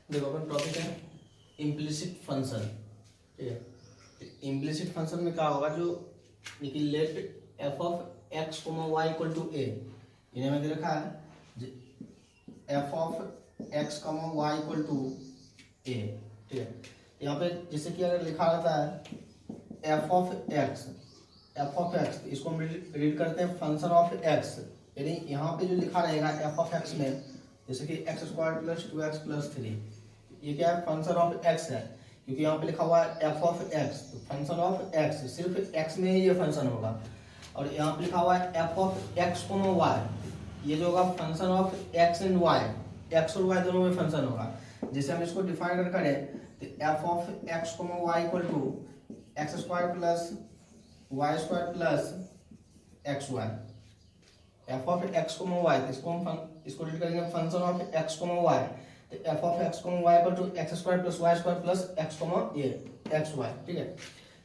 देखो अपन टॉपिक है इम्प्लिसिट फंक्शन। ठीक है, इम्प्लिसिट फंक्शन में क्या होगा, जो let f of x comma y equal to a, इन्हें मैंने रखा है f of x comma y equal to a. ठीक है, यहाँ पे जैसे कि अगर लिखा रहता है एफ ऑफ एक्स, इसको हम रीड करते हैं फंक्शन ऑफ एक्स। यानी यहाँ पे जो लिखा रहेगा एफ ऑफ एक्स में, जैसे कि x square plus 2x plus 3, ये क्या है, फंक्शन ऑफ एक्स है, क्योंकि यहाँ पे लिखा हुआ है एफ ऑफ एक्स, तो फंक्शन ऑफ एक्स सिर्फ एक्स में ही ये फंक्शन होगा। और यहाँ पे लिखा हुआ है f of x comma y, ये जो होगा function of x and y, x और वाई दोनों में फंक्शन होगा। जैसे हम इसको डिफाइन कर करें तो f of x comma y equal to x square plus y square plus x y, f of x comma y, इसको रीड करेंगे function of x comma y, तो f of x comma y equal to x square plus y square plus x comma ये x y. ठीक है,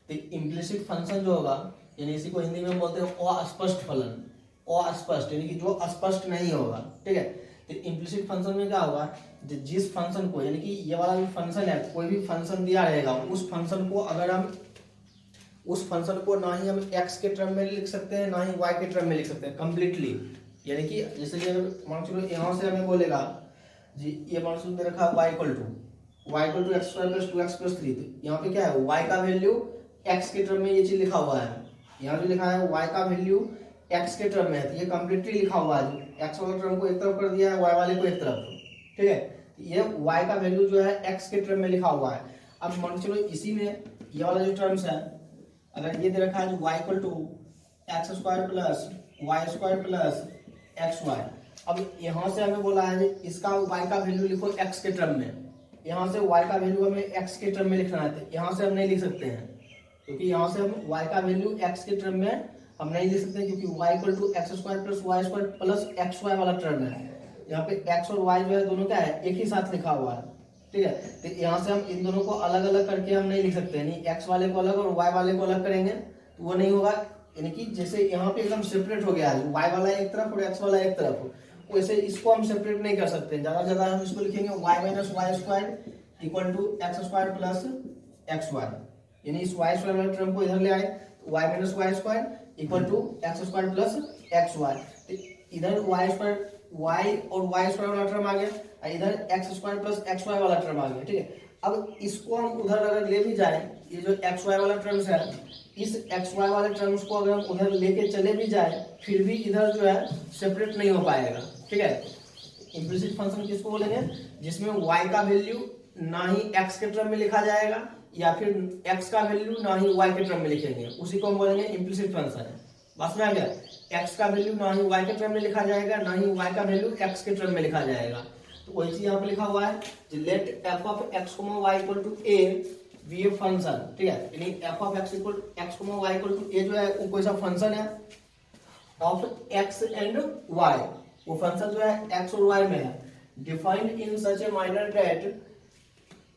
तो implicit function जो होगा, यानी इसी को हिंदी में बोलते हैं अस्पष्ट फलन, अस्पष्ट यानी कि जो अस्पष्ट नहीं होगा। ठीक है, तो इम्प्लिसिट फंक्शन में क्या होगा, जिस फंक्शन को, यानी कि ये वाला जो फंक्शन है, कोई भी फंक्शन दिया रहेगा, उस फंक्शन को अगर हम उस फंक्शन को ना ही हम x के टर्म में लिख सकते हैं ना ही y के टर्म में लिख सकते हैं कंप्लीटली। यानी कि जैसे ये मान चलो यहाँ से हमें बोलेगा जी, ये मान चलो दे रखा है y equal to x square plus 2x plus 3, तो यहाँ पे क्या है, y का वैल्यू x के टर्म में ये चीज लिखा हुआ है। यहाँ जो लिखा है y का वैल्यू x के टर्म में है, तो ये कंप्लीटली लिखा हुआ है, x वाले टर्म को एक तरफ कर दिया है, y वाले को एक तरफ। ठीक है, ये y का वैल्यू जो है x के टर्म में लिखा हुआ है। अब मान चलो इसी में ये वाला जो टर्म्स है, अगर ये दे रखा है y equal to x square plus y square plus x y, अब यहाँ से हमें बोला है इसका y का वैल्यू लिखो x के टर्म में, यहाँ से y का वैल्यू हमें x के टर्म में लिखना है, तो यहाँ से हम नहीं लिख सकते हैं, क्योंकि यहाँ से हम y का वैल्यू x के टर्म में हम नहीं लिख सकते, क्योंकि y equal to x square plus y square plus x y वाला टर्म है। यहाँ पे x और y जो है दोनों क्या है, एक ही साथ लिखा हुआ है। ठीक है, तो यहाँ से हम इन दोनों को अलग अलग करके हम नहीं लिख सकते, नहीं x वाले को अलग और y वाले को अलग करेंगे तो वो नहीं होगा। यानी कि जैसे यहाँ पे एकदम सेपरेट हो गया है, y वाला एक तरफ और x वाला एक तरफ, वैसे इसको हम सेपरेट नहीं कर सकते। ज्यादा ज्यादा हम इसको लिखेंगे y minus y square equal to x square plus x y, यानी इस y स्क्वायर वाले टर्म को इधर ले आए, y minus y square equal to x square plus x y, इधर y स्क्वायर y और y स्क्वायर वाला टर्म आ गया, इधर x square plus x y वाला टर्म आ गया। ठीक है, अब इसको हम उधर अगर ले भी जाए, ये जो एक्स वाई वाला टर्म्स है, इस एक्स वाई वाले टर्म्स को अगर हम उधर लेके चले भी जाए, फिर भी इधर जो है सेपरेट नहीं हो पाएगा। ठीक है, इम्प्लिसिट फंक्शन किसको बोलेंगे, जिसमें y का वैल्यू ना ही x के टर्म में लिखा जाएगा या फिर x का वैल्यू ना ही y के टर्म में लिखेंगे, उसी को हम बोलेंगे इम्प्लिसिट फंक्शन। बस में आ गया, x का वैल्यू ना ही y के टर्म में लिखा जाएगा ना ही y का वैल्यू x के टर्म में लिखा जाएगा। तो वही चीज यहाँ पे लिखा हुआ है, let f of x comma y equal to a be a function. ठीक है, यानी f of x equal x comma y equal to a जो है वो कोई सा फंक्शन है ऑफ एक्स एंड वाई, वो फंक्शन जो है एक्स और वाई में है, defined in such a manner that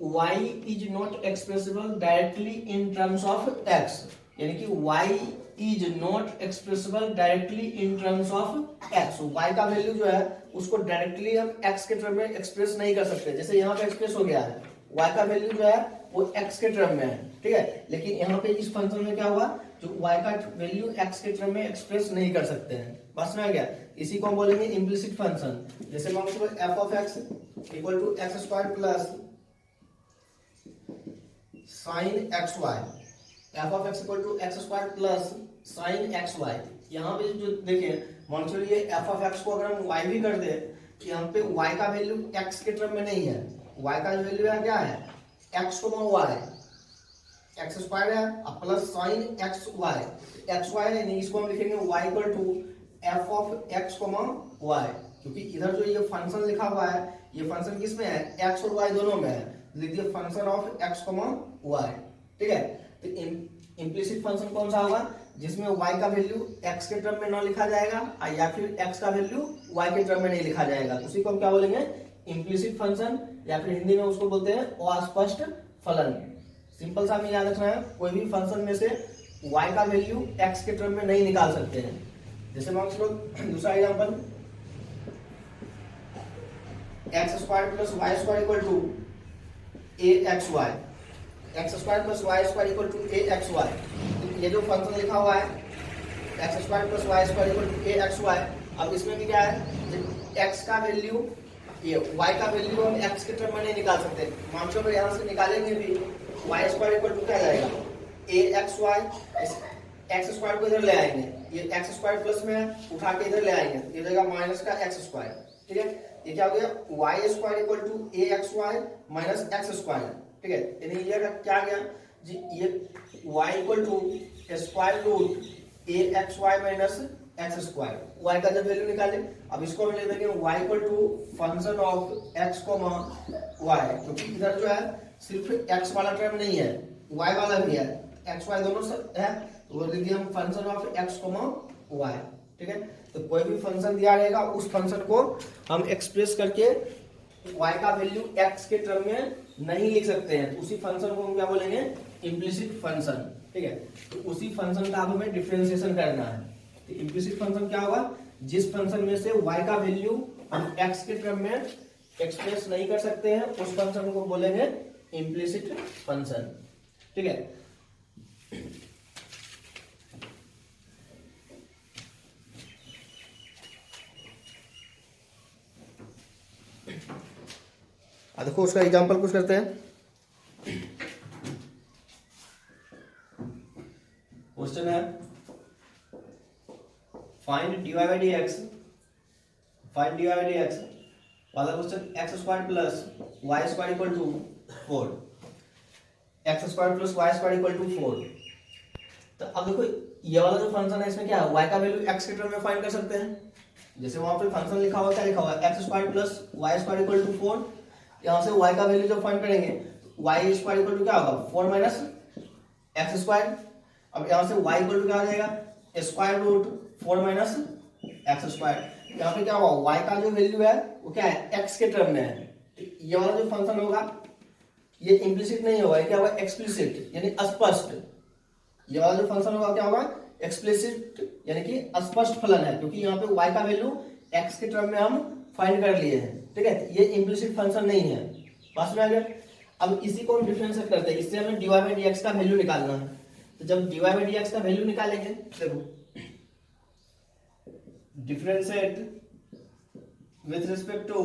y is not expressible directly in terms of x, यानी कि y is not expressible directly in terms of x, y का value जो है उसको डायरेक्टली हम x के टर्म में एक्सप्रेस नहीं कर सकते। जैसे यहाँ पे एक्सप्रेस हो गया है, y का वैल्यू जो है वो x के टर्म में है। ठीक है, लेकिन यहाँ पे इस फंक्शन में क्या हुआ, जो y का वैल्यू x के टर्म में एक्सप्रेस नहीं कर सकते हैं। बस में आ गया, इसी को हम बोलेंगे इम्प्लिसिट फंक्शन। जैसे मान लो f of x equal to x square plus sign x y, f of x equal to x square plus sign x y. यहाँ पे जो देखिए मान लो ये एफ ऑफ एक्स को अगर हम y भी कर दे, तो यहाँ पे y का वैल्यू x के टर्म में नहीं है, y का वैल्यू है क्या है, x y, एक्स स्क्वायर है प्लस साइन एक्स वाई, यानी इसको हम लिखेंगे y equal to f of x y, क्योंकि इधर जो ये फंक्शन लिखा हुआ है, ये फंक्शन किस में है, x और y दोनों में है, लिखिए फंक्शन ऑफ एक्स वाई। ठीक है, तो इम्प्लिसिट फंक्शन कौन सा होगा, जिसमें y का वैल्यू x के टर्म में ना लिखा जाएगा या फिर x का वैल्यू y के टर्म में नहीं लिखा जाएगा, उसी को हम क्या बोलेंगे, इम्प्लिसिट फंक्शन, या फिर हिंदी में उसको बोलते हैं अस्पष्ट फलन। सिंपल सा हमें याद रखना है, कोई भी फंक्शन में से y का वैल्यू x के टर्म में नहीं निकाल सकते हैं। जैसे मान लो दूसरा example, x square plus y square equal to a x y, x square plus y square equal to a x y. ये जो फंक्शन लिखा हुआ है x square plus y square equal to a x y, अब इसमें भी क्या है, एक्स का वैल्यू ये y का वैल्यू हम x के टर्म में नहीं निकाल सकते, मान लो यहाँ से निकालेंगे भी y स्क्वायर इक्वल टू क्या जाएगा ए एक्स वाई, एक्स स्क्वायर को इधर ले आएंगे, ये एक्स स्क्वायर प्लस में उठा के इधर ले आएंगे, ये जाएगा माइनस का एक्स स्क्वायर। ठीक है, ये क्या हो गया y square equal to a x y minus x square. ठीक है, यानी ये क्या गया जी, ये y equal to square root a x y minus x square, y का जब वैल्यू निकाले, अब इसको हम ले देंगे y equal to function of x comma y, क्योंकि इधर जो है सिर्फ x वाला टर्म नहीं है y वाला भी है, x y दोनों है, तो वो लिख दिया हम function of x comma y। ठीक है, तो कोई भी फंक्शन दिया रहेगा उस फंक्शन को हम एक्सप्रेस करके y का वैल्यू x के टर्म में नहीं लिख सकते हैं, तो उसी फंक्शन को हम क्या बोलेंगे इम्प्लिसिट फंक्शन। ठीक है, तो उसी फंक्शन का अब हमें डिफरेंशिएशन करना है। तो इम्प्लिसिट फंक्शन क्या होगा, जिस फंक्शन में से y का वैल्यू हम x के टर्म में एक्सप्रेस नहीं कर सकते हैं उस फंक्शन को बोलेंगे इम्प्लिसिट फंक्शन। ठीक है, देखो उसका एग्जांपल कुछ करते हैं। क्वेश्चन है find dy by dx, find dy by dx वाला question x square plus y square equal to 4, x square plus y square equal to 4। तो अब देखो ये वाला जो फंक्शन है इसमें क्या है, y का वैल्यू x के टर्म में फाइंड कर सकते हैं, जैसे वहां पे फंक्शन लिखा हुआ क्या लिखा हुआ है x square plus y square equal to 4, यहाँ से y का वैल्यू जब फाइंड करेंगे y स्क्वायर इक्वल टू क्या होगा 4 माइनस एक्स स्क्वायर। अब यहाँ से y इक्वल टू क्या आ जाएगा square root 4 minus x square. यहाँ पे क्या होगा y का जो वैल्यू है वो क्या है x के टर्म में है, तो ये वाला जो फंक्शन होगा ये इम्प्लिसिट नहीं होगा, ये क्या होगा एक्सप्लिसिट यानी स्पष्ट। ये वाला जो फंक्शन होगा क्या होगा एक्सप्लिसिट यानी कि स्पष्ट फलन है, क्योंकि यहाँ पे y का वैल्यू x के टर्म में हम फाइंड कर लिए हैं। ठीक है, ये इम्प्लिसिट फंक्शन नहीं है, पास में आ गया। अब इसी को हम डिफरेंशिएट करते हैं, इससे हमें dy by dx का वैल्यू निकालना है। तो जब dy by dx का वैल्यू निकालेंगे, देखो differentiate with respect to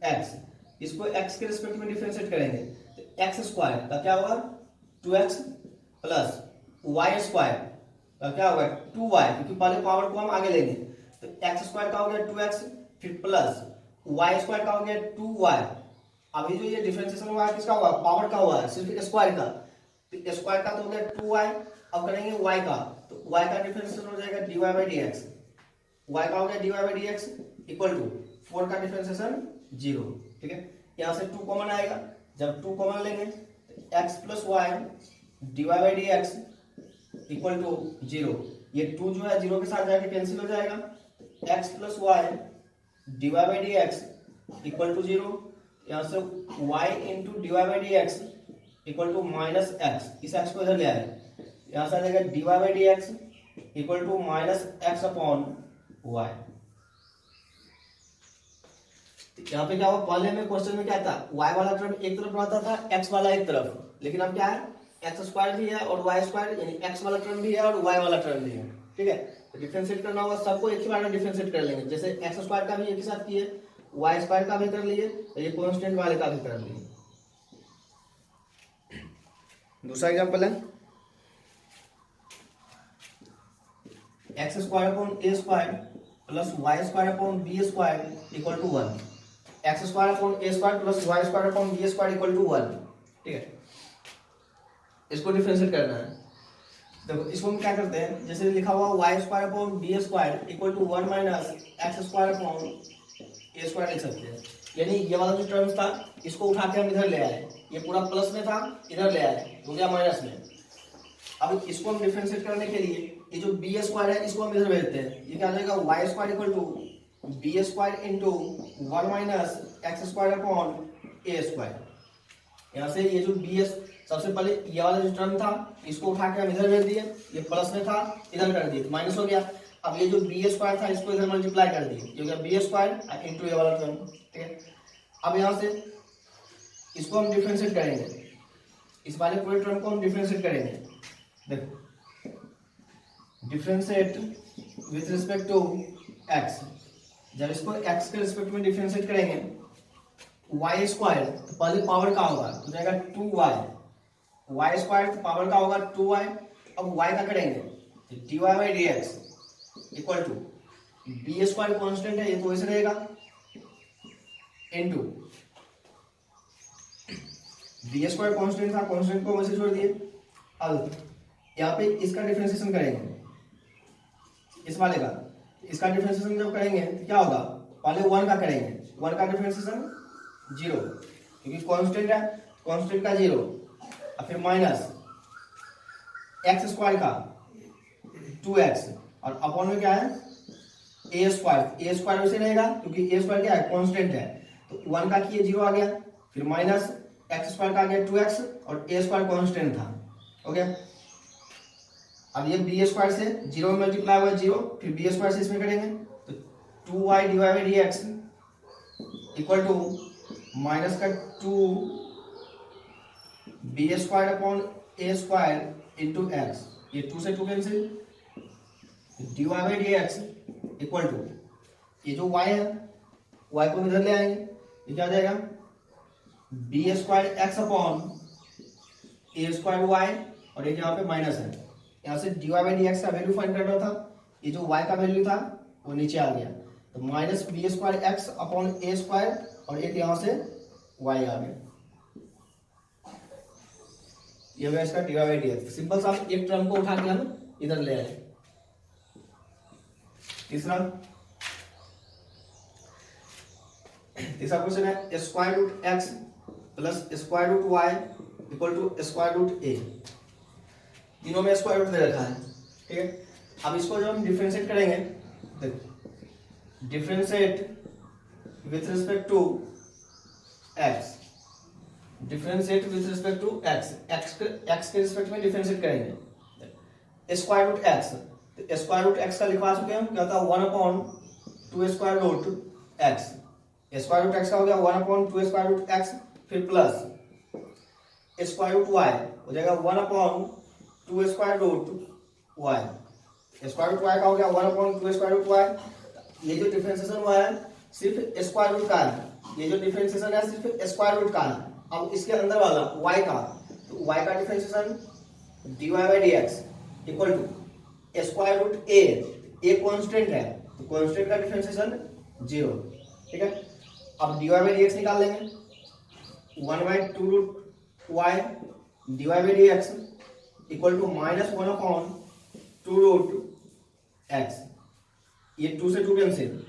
x, इसको x के रिस्पेक्ट में डिफरेंशिएट करेंगे तो x स्क्वायर का क्या होगा 2x प्लस y स्क्वायर का क्या होगा 2y, क्योंकि पहले पावर को हम आगे लेंगे, तो x स्क्वायर का हो गया 2x फिर प्लस y स्क्वायर का हो गया 2y। अभी जो ये डिफरेंशिएशन हुआ है किसका हुआ पावर का हुआ है सिर्फ स्क्वायर का, तो स्क्वायर का तो हो गया 2y, अब करेंगे y का, तो y का डिफरेंशिएशन हो जाएगा dy by dx, y का हो गया dy by dx equal to 4 का डिफरेंशिएशन 0। ठीक है, यहाँ से 2 कॉमन आएगा, जब 2 कॉमन लेंगे तो x plus y dy by dx equal to 0, ये 2 जो है 0 के साथ जाके कैंसिल हो जाएगा, x plus y dy by dx equal to 0, यहाँ से y into dy by dx equal to minus x, इस x को इधर ले आए, यहाँ से आ जाएगा dy by dx equal to minus x upon y. यहाँ पे क्या हुआ पहले में क्वेश्चन में क्या था y वाला टर्म एक तरफ रहता था x वाला एक तरफ, लेकिन अब क्या है एक्स स्क्वायर भी है और वाई स्क्वायर यानी एक्स वाला टर्म भी है और वाई वाला टर्म भी है। ठीक है, तो डिफरेंशिएट करना होगा, सबको एक ही बार में डिफरेंशिएट कर लेंगे, जैसे एक्स स्क्वायर का भी एक ही साथ किए, वाई स्क्वायर का भी कर लिए, तो ये कांस्टेंट वाले का भी कर लिए। दूसरा एग्जांपल है x square upon a square plus y square upon b square equal to 1, x square upon a square plus y square upon b square equal to 1। ठीक है, इसको डिफरेंशिएट करना है। देखो इसको हम क्या करते हैं, जैसे लिखा हुआ y square upon b square equal to 1 minus x square upon a square लिख सकते हैं, यानी ये वाला जो टर्म था इसको उठा के हम इधर ले आए, ये पूरा प्लस में था इधर ले आए हो गया माइनस में। अब इसको हम डिफरेंशिएट करने के लिए ये जो बी स्क्वायर है इसको हम इधर भेजते हैं, ये क्या आ जाएगा y square equal to b square into 1 minus x square upon a square. यहाँ से ये जो बी एस सबसे पहले ये वाला जो टर्म था इसको उठा के हम इधर भेज दिए, ये प्लस में था इधर कर दिए माइनस हो गया। अब ये जो बी स्क्वायर था इसको इधर मल्टीप्लाई कर दिए, ये हो गया बी स्क्वायर इंटू ये वाला टर्म। ठीक है, अब यहाँ से इसको हम डिफरेंशिएट करेंगे, इस वाले पूरे टर्म को हम डिफरेंशिएट करेंगे। देखो differentiate with respect to x, जब इसको एक्स के रिस्पेक्ट में डिफरेंशिएट करेंगे वाई स्क्वायर, तो पहले पावर का होगा तो जाएगा 2y, वाई स्क्वायर तो पावर का होगा 2y। अब y का करेंगे dy by d x equal to b square constant है, ये तो ऐसे रहेगा, इनटू बी स्क्वायर कॉन्स्टेंट था, कॉन्स्टेंट को वैसे छोड़ दिए। अब यहाँ पे इसका डिफरेंशिएशन करेंगे, इस वाले का, इसका डिफरेंशिएशन जब करेंगे तो क्या होगा, पहले 1 का करेंगे, 1 का डिफरेंशिएशन 0, क्योंकि कांस्टेंट है, कांस्टेंट का 0, और फिर माइनस एक्स स्क्वायर का 2x, और अपॉन में क्या है ए स्क्वायर, ए स्क्वायर वैसे रहेगा क्योंकि ए स्क्वायर क्या है, कांस्टेंट है, तो 1 का किए 0 आ गया, फिर माइनस एक्स स्क्वायर का आ गया 2x, और ए स्क्वायर कांस्टेंट था। ओके, अब ये बी स्क्वायर से 0 में मल्टीप्लाई हुआ 0, फिर बी स्क्वायर से इसमें करेंगे तो 2y divide by d x equal to minus का 2 b square upon a square into x, ये 2 से 2 cancel, d y by d x equal to ये जो y है y को इधर ले आएंगे, ये क्या हो जाएगा b square x upon a square y, और एक यहाँ पे माइनस है, यहाँ से d y by d x का वैल्यू फाइंड करना था, ये जो y का वैल्यू था वो नीचे आ गया, तो minus b square x upon a square, और एक यहाँ से y आ गया, ये होगा इसका d y by d x. Simple सा एक टर्म को उठा के हम इधर ले आए। तीसरा क्वेश्चन है square root x plus square root y equal to square root a, तीनों में स्क्वायर रूट दे रखा है, ठीक है। अब इसको जब हम डिफरेंशिएट करेंगे, देखो differentiate with respect to x, differentiate with respect to x, x के रिस्पेक्ट में डिफरेंशिएट करेंगे स्क्वायर रूट एक्स, तो स्क्वायर रूट एक्स का लिखवा चुके हैं, क्या होता है 1 upon 2 square root x, square root x का हो गया 1 अपॉन 2 स्क्वायर रूट एक्स, फिर प्लस स्क्वायर रूट वाई हो जाएगा 1 upon 2 square root y, square root y का हो गया 1 अपॉन 2 स्क्वायर रूट वाई। ये जो डिफरेंशिएशन हुआ है सिर्फ स्क्वायर रूट का है, ये जो डिफरेंशिएशन है सिर्फ स्क्वायर रूट का है। अब इसके अंदर वाला y का, तो y का differentiation dy by d x equal to square root a constant है, तो कांस्टेंट का डिफरेंशिएशन 0, ठीक है। अब dy बाई डी एक्स निकाल लेंगे, 1 by 2 root y dy by d x equal to minus 1 upon 2 root x, ये 2 से 2 कैंसिल।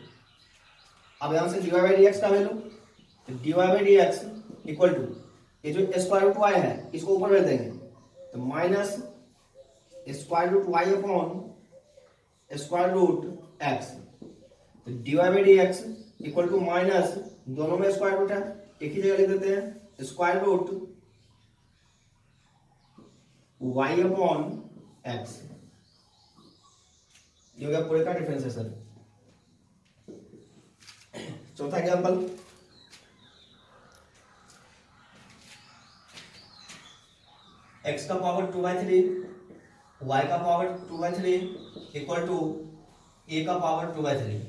अब यहां से dy बाई डी एक्स का वैल्यू, तो dy by d x equal to ये जो स्क्वायर रूट वाई है इसको ऊपर रख देंगे, तो minus square root y upon square root x, तो dy by d x equal to minus, दोनों में स्क्वायर रूट है, एक ही जगह लिख देते हैं square root y upon x, ये हो गया पूरे का डिफरेंशिएशन। चौथा एग्जांपल, x का पावर 2/3 y का पावर 2/3 इक्वल टू a का पावर 2/3।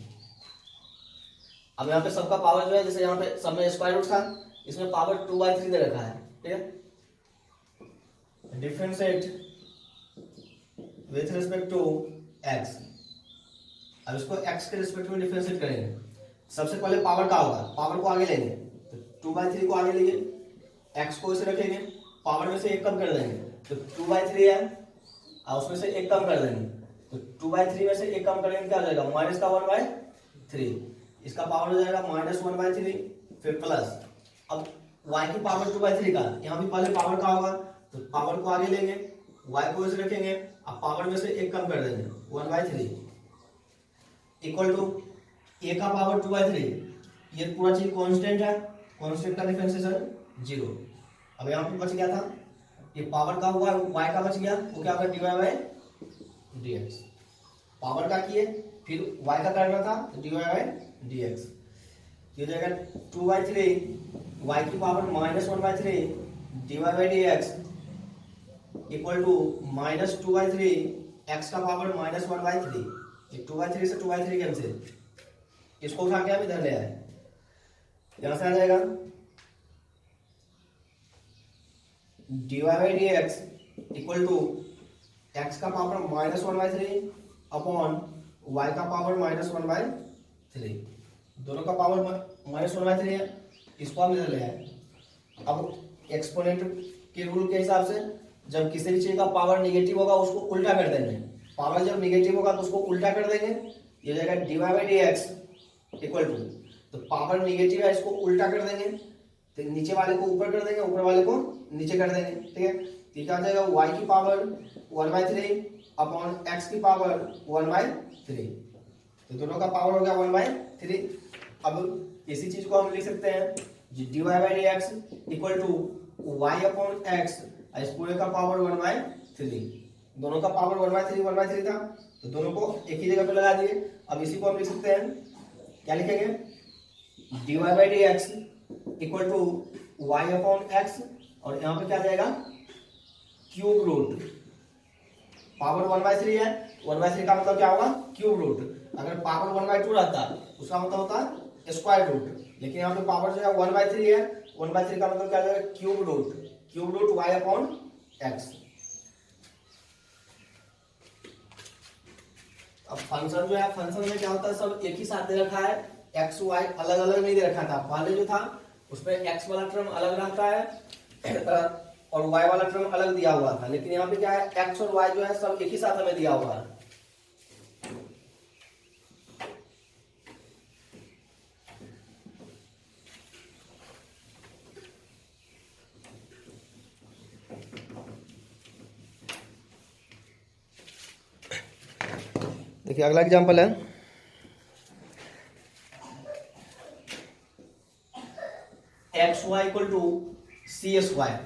अब यहाँ पे सबका पावर जो है, जैसे यहाँ पे सब में स्क्वायर रूट था, इसमें पावर 2/3 दे रखा है, ठीक है। Differentiate with respect to x, अब इसको x के रिस्पेक्ट में डिफरेंशिएट करेंगे। सबसे पहले पावर का होगा, पावर को आगे लेंगे, तो 2/3 को आगे लेंगे, x को इसे रखेंगे, पावर में से 1 कम कर देंगे, तो 2/3 है, और उसमें से 1 कम कर देंगे, तो 2/3 में से 1 कम करेंगे क्या हो जाएगा, माइनस का 1/3, इसका पावर हो जाएगा माइनस 1/3, फिर प्लस, अब y की पावर 2/3 का, यहाँ भी पहले पावर का होगा, तो पावर को आगे लेंगे, y को इसे रखेंगे, अब पावर में से 1 कम कर देंगे 1/3 इक्वल टू a का पावर 2/3, ये पूरा चीज कांस्टेंट है, कांस्टेंट का डिफरेंशिएशन 0। अब यहाँ पे बच गया था, ये पावर का हुआ y का बच गया, वो क्या होगा dy by d x, power का किए फिर y का करना था तो dy बाई डी एक्स, ये हो जाएगा 2/3 y की power -1/3 divide by d x equal to -2/3 x का पावर -1/3। ये 2/3 से 2/3 कैंसिल, इसको उठा के आप इधर ले आए, यहां से आ जाएगा divide by d x equal to x का पावर -1/3 अपॉन y का पावर -1/3। दोनों का पावर -1/3 है, इसको हम इधर ले आए। अब एक्सपोनेंट के रूल के हिसाब से जब किसी भी चीज का पावर निगेटिव होगा उसको उल्टा कर देंगे, पावर जब निगेटिव होगा तो उसको उल्टा कर देंगे। ये जाएगा divide by d x equal to, तो पावर निगेटिव है इसको उल्टा कर देंगे, तो नीचे वाले को ऊपर कर देंगे, ऊपर वाले को नीचे कर देंगे, ठीक है। तो क्या आ जाएगा y की पावर 1/3 अपॉन x की पावर 1/3, तो दोनों का पावर हो गया 1/3। अब इसी चीज को हम लिख सकते हैं divide by d x equal to y upon x, इस पूरे का पावर 1/3, दोनों का पावर 1/3 था, तो दोनों को एक ही जगह पे लगा दिए। अब इसी को हम लिख सकते हैं, क्या लिखेंगे, divide by d x equal to y upon x, और यहाँ पे क्या जाएगा क्यूब रूट, पावर 1/3 है, 1/3 का मतलब क्या होगा क्यूब रूट। अगर पावर 1/2 रहता उसका मतलब होता स्क्वायर रूट, लेकिन यहाँ पे पावर जो है 1/3 है, 1/3 का मतलब क्या जाएगा cube root y upon x। अब फंक्शन जो है, फंक्शन में क्या होता है, सब एक ही साथ दे रखा है, x y अलग अलग नहीं दे रखा था। पहले जो था उसमें x वाला टर्म अलग रहता है और y वाला टर्म अलग दिया हुआ था, लेकिन यहाँ पे क्या है x और y जो है सब एक ही साथ हमें दिया हुआ है। देखिए अगला एग्जांपल है, x y equal to c square,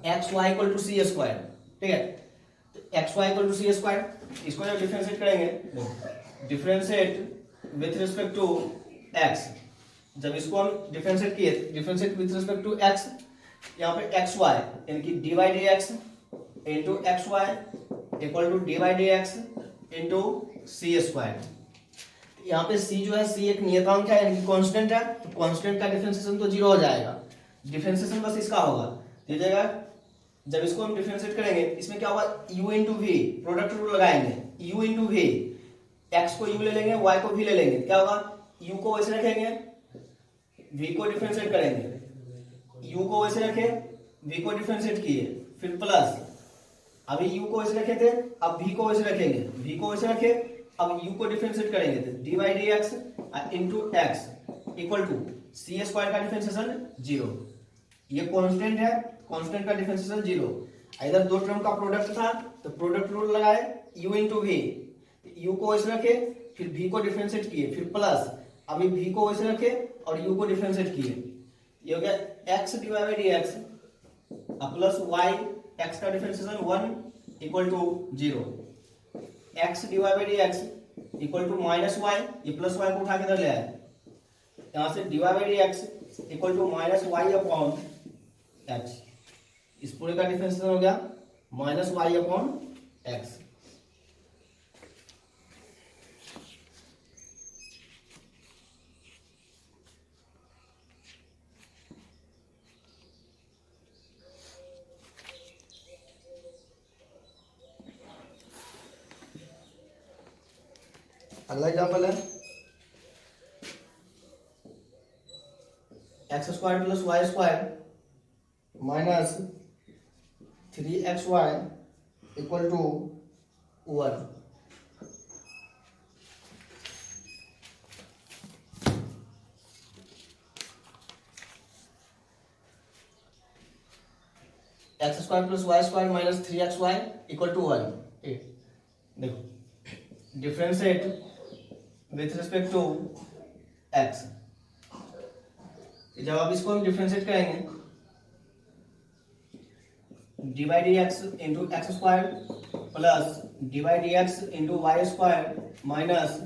x y equal to c square, ठीक है। तो x y equal to c square, इसको जब डिफरेंशिएट करेंगे, differentiate with respect to x, जब इसको हम डिफरेंशिएट किए, differentiate with respect to x, यहाँ पे एक्स वाई यानी कि d by d x into x y equal to d by d x into c square. यहाँ पे c जो है, c एक नियतांक है यानी कि कांस्टेंट है, तो कांस्टेंट का डिफरेंशिएशन तो 0 हो जाएगा, डिफरेंशिएशन बस इसका होगा, तो जाएगा जब इसको हम डिफरेंशिएट करेंगे इसमें क्या होगा u into v, product rule लगाएंगे, u इंटू वी, x को u ले लेंगे, y को v ले लेंगे, क्या होगा u को वैसे रखेंगे, v को डिफरेंशिएट करेंगे, u को वैसे रखे, v को डिफरेंशिएट किए, फिर प्लस, अभी u को वैसे रखे थे, अब v को वैसे रखेंगे, v को वैसे रखे, अब u को डिफरेंशिएट करेंगे, तो d by d x into x equal to c square का डिफरेंशिएशन 0, ये कांस्टेंट है, कांस्टेंट का डिफरेंशिएशन 0। इधर दो टर्म का प्रोडक्ट था तो प्रोडक्ट रूल लगाए, u इंटू वी, u को वैसे रखे, फिर v को डिफरेंशिएट किए, फिर प्लस, अभी v को वैसे रखे और u को डिफरेंशिएट किए, ये हो गया x divide by d x plus y, x का differentiation 1 equal to 0, x divide by d x equal to minus y, ये प्लस वाई को उठा के इधर ले आए, यहां से divide by d x equal to minus y upon x, इस पूरे का डिफरेंशिएशन हो गया माइनस वाई अपॉन एक्स। अगला एग्जांपल है x square plus y square minus 3xy equal to 1। X square plus y square minus 3xy equal to 1। देखो differentiate with respect to x, जब आप इसको हम डिफरेंशिएट करेंगे d by d x into x square plus d by d x into y square minus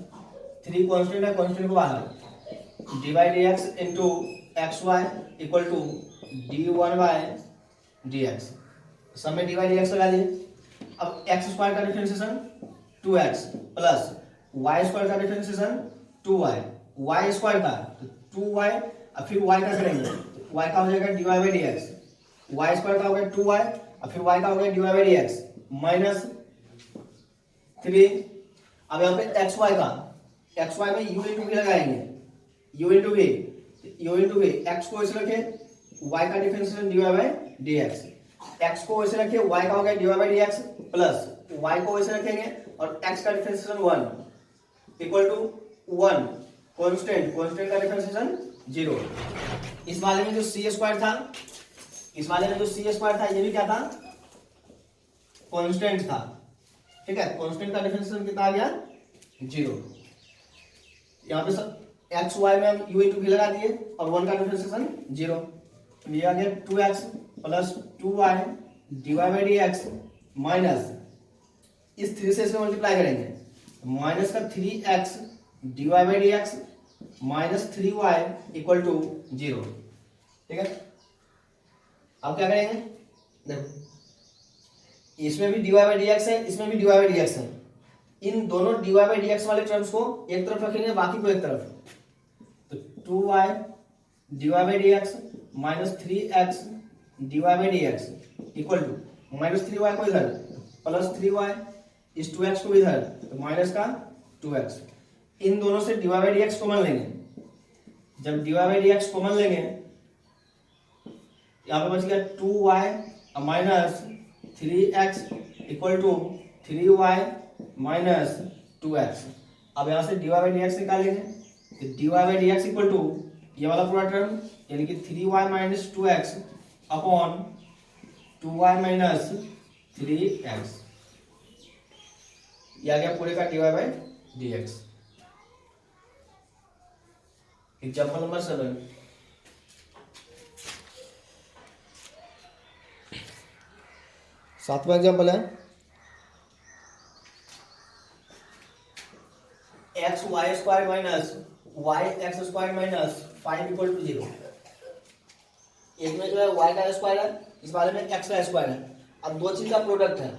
3 constant है, constant को बाहर, d by d x into x y equal to d one by d x. सब में d by d x लगा दिए। अब x square का differentiation 2x plus y square का डिफरेंशिएशन 2y, वाई स्क्वायर का तो 2y, अब फिर y का करेंगे तो y का हो जाएगा dy by d x, y square का हो गया 2y, अब फिर y का हो गया dy by d x minus 3। अब यहाँ पे एक्स वाई का, एक्स वाई में u इंटू भी लगाएंगे, u इंटू भी एक्स को ऐसे रखे y का differentiation dy by d x, x को वैसे रखिए y का हो गया dy by d x plus y को वैसे रखेंगे और x का डिफरेंशिएशन 1 इक्वल टू 1 कांस्टेंट का डिफरेंशिएशन 0। इस वाले में जो c स्क्वायर था, ये भी क्या था, कांस्टेंट था, ठीक है। कांस्टेंट का डिफरेंशिएशन कितना आ गया 0। यहाँ पे सब एक्स वाई में हम u इंटू भी लगा दिए और 1 का डिफरेंशिएशन 0, तो ये आ गया 2x plus 2y dy by d x minus इस 3 से इसमें मल्टीप्लाई करेंगे माइनस का 3x dy by d x minus 3y equal to 0, ठीक है। अब क्या करेंगे, देखो इसमें भी dy बाई डी एक्स है, इसमें भी dy बाई डी एक्स है। इन दोनों dy बाई डी एक्स वाले टर्म्स को एक तरफ रखेंगे, बाकी को एक तरफ, तो 2y dy by d x minus 3x dy by d x equal to minus 3y को इधर प्लस 3y, इस 2x को इधर तो माइनस का 2x। इन दोनों से dy by d x common लेंगे, जब dy by d x common लेंगे यहाँ पे बच गया 2y minus 3x equal to 3y minus 2x। अब यहाँ से dy बाई डी एक्स निकालेंगे तो dy by d x equal to ये वाला पूरा टर्म यानी कि 3y minus 2x upon 2y minus 3x, ये आ गया पूरे का dy by d x. Example number 7, सातवां एग्जाम्पल है x y square minus y x square minus 5 equal to 0। एक में जो है y का स्क्वायर है, इस वाले में x का स्क्वायर है। अब दो चीज का प्रोडक्ट है,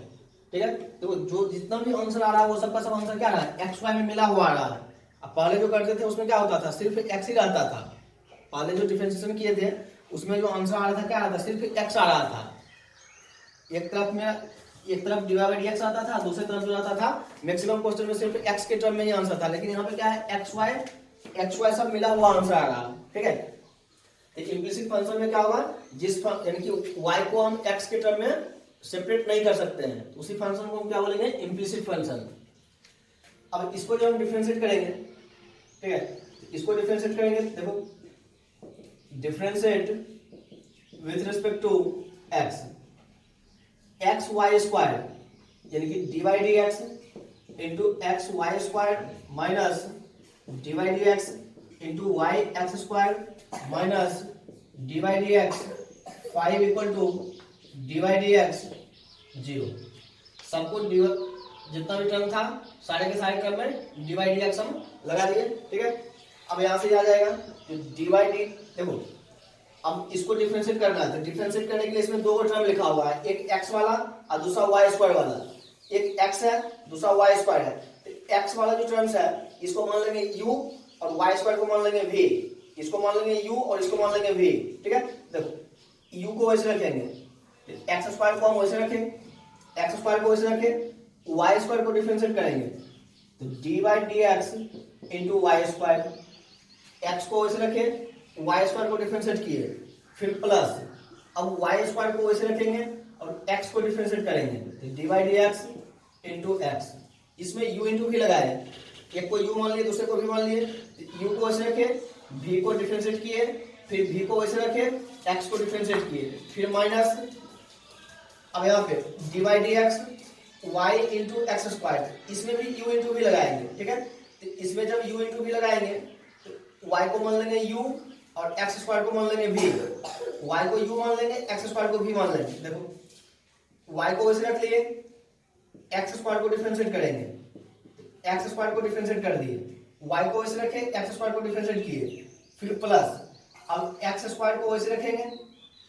ठीक है। तो जो जितना भी आंसर आ रहा है वो सबका सब आंसर क्या आ रहा है, एक्स वाई में मिला हुआ आ रहा है। अब पहले जो करते थे उसमें क्या होता था, सिर्फ x ही रहता था। पहले जो डिफरेंशिएशन किए थे उसमें जो आंसर आ रहा था क्या आ रहा था, सिर्फ x आ रहा था। एक तरफ dy बाई डी एक्स आता था, दूसरी तरफ जो आता था मैक्सिमम क्वेश्चन में सिर्फ x के टर्म में ही आंसर था, लेकिन यहाँ पे क्या है एक्स वाई सब मिला हुआ आंसर आ रहा है, ठीक है। तो इम्प्लिसिट फंक्शन में क्या होगा, जिस यानी कि y को हम x के टर्म में सेपरेट नहीं कर सकते हैं, तो उसी फंक्शन को हम क्या बोलेंगे, इम्प्लिसिट फंक्शन। अब इसको जब हम डिफरेंशिएट करेंगे, ठीक है, इसको डिफरेंशिएट करेंगे, देखो differentiate with respect to x, x y square यानी कि d by d x into x y square minus d by d x into y x square minus d by d x 5 equal to d by d x 0। सबको जितना भी term था सारे के सारे term में डी बाई डी एक्स हम लगा दिए, ठीक है। अब यहां से आ जाएगा तो डी बाई डी, देखो अब इसको डिफरेंशिएट करना है, तो डिफरेंशिएट करने के लिए इसमें दो टर्म लिखा हुआ है, एक x वाला और दूसरा y स्क्वायर वाला। एक x है दूसरा y स्क्वायर है, तो x वाला जो टर्म्स है इसको मान लेंगे u और y स्क्वायर को मान लेंगे v, इसको मान लेंगे u और इसको मान लेंगे v, ठीक है। देखो u को वैसे रखेंगे, x स्क्वायर को हम वैसे रखेंगे, x स्क्वायर को वैसे रखें, y स्क्वायर को डिफरेंशिएट करेंगे तो d by d x into y square, x को वैसे रखें, वाई स्क्वायर को डिफरेंशिएट किए, फिर प्लस, अब वाई स्क्वायर को वैसे रखेंगे और x को डिफरेंशिएट करेंगे तो d by d x into x. इसमें u इंटू भी लगाए, एक को u मान लिए दूसरे को भी मान लिए, u को वैसे रखे, v को डिफरेंशिएट किए, फिर v को वैसे रखे, x को डिफरेंशिएट किए, फिर माइनस, अब यहाँ पे d by d x y into x square, इसमें भी u इंटू भी लगाएंगे, ठीक है। तो इसमें जब u इंटू भी लगाएंगे तो y को मान लेंगे u और एक्स स्क्वायर को मान लेंगे v, y को u मान लेंगे, एक्स स्क्वायर को v मान लेंगे। देखो y को वैसे रख लिए, एक्स स्क्वायर को डिफरेंशिएट करेंगे, एक्स स्क्वायर को डिफरेंशिएट कर दिए, y को वैसे रखे, एक्स स्क्वायर को डिफरेंशिएट किए, फिर प्लस, अब एक्स स्क्वायर को वैसे रखेंगे